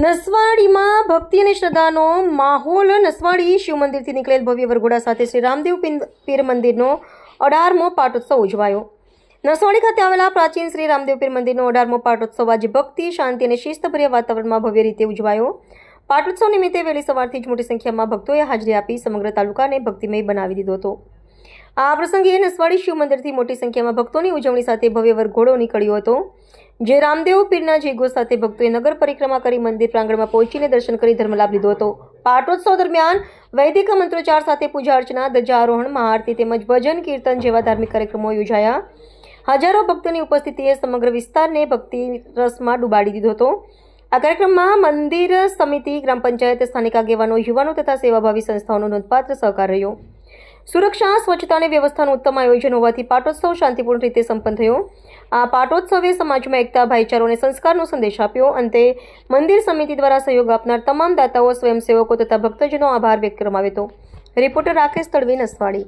નસવાડીમાં ભક્તિ અને શ્રદ્ધાનો માહોલ. નસવાડી શિવ મંદિરથી નીકળેલ ભવ્ય વરઘોડા સાથે શ્રી રામદેવ પીર મંદિરનો 18મો પાટોત્સવ ઉજવાયો. નસવાડી ખાતે આવેલા પ્રાચીન શ્રી રામદેવ પીર મંદિરનો 18મો પાટોત્સવ આજે ભક્તિ, શાંતિ અને શિસ્તભર્યા વાતાવરણમાં ભવ્ય રીતે ઉજવાયો. પાટોત્સવ નિમિત્તે વહેલી સવારથી જ મોટી સંખ્યામાં ભક્તોએ હાજરી આપી સમગ્ર તાલુકાને ભક્તિમય બનાવી દીધો હતો. આ પ્રસંગે નસવાડી શિવ મંદિરથી મોટી સંખ્યામાં ભક્તોની ઉજવણી સાથે ભવ્ય વરઘોડો નીકળ્યો હતો, જે રામદેવ પીરના જયઘોષ સાથે ભક્તોએ નગર પરિક્રમા કરી મંદિર પ્રાંગણમાં પહોંચીને દર્શન કરી ધર્મલાભ લીધો હતો. પાટોત્સવ દરમિયાન વૈદિક મંત્રોચ્ચાર સાથે પૂજા અર્ચના, ધ્વજારોહણ, મહાઆરતી તેમજ ભજન કીર્તન જેવા ધાર્મિક કાર્યક્રમો યોજાયા. હજારો ભક્તોની ઉપસ્થિતિએ સમગ્ર વિસ્તારને ભક્તિ રસમાં ડૂબાડી દીધો હતો. આ કાર્યક્રમમાં મંદિર સમિતિ, ગ્રામ પંચાયત, સ્થાનિક આગેવાનો, યુવાનો તથા સેવાભાવી સંસ્થાઓનો નોંધપાત્ર સહકાર રહ્યો. સુરક્ષા, સ્વચ્છતા અને વ્યવસ્થાનું ઉત્તમ આયોજન હોવાથી પાટોત્સવ શાંતિપૂર્ણ રીતે સંપન્ન થયો. આ પાટોત્સવે સમાજમાં એકતા, ભાઈચારો અને સંસ્કારનો સંદેશ આપ્યો. અંતે મંદિર સમિતિ દ્વારા સહયોગ આપનાર તમામ દાતાઓ, સ્વયંસેવકો તથા ભક્તજનો આભાર વ્યક્ત કરવામાં આવ્યો હતો. રિપોર્ટર રાકેશ તડવી, નસવાડી.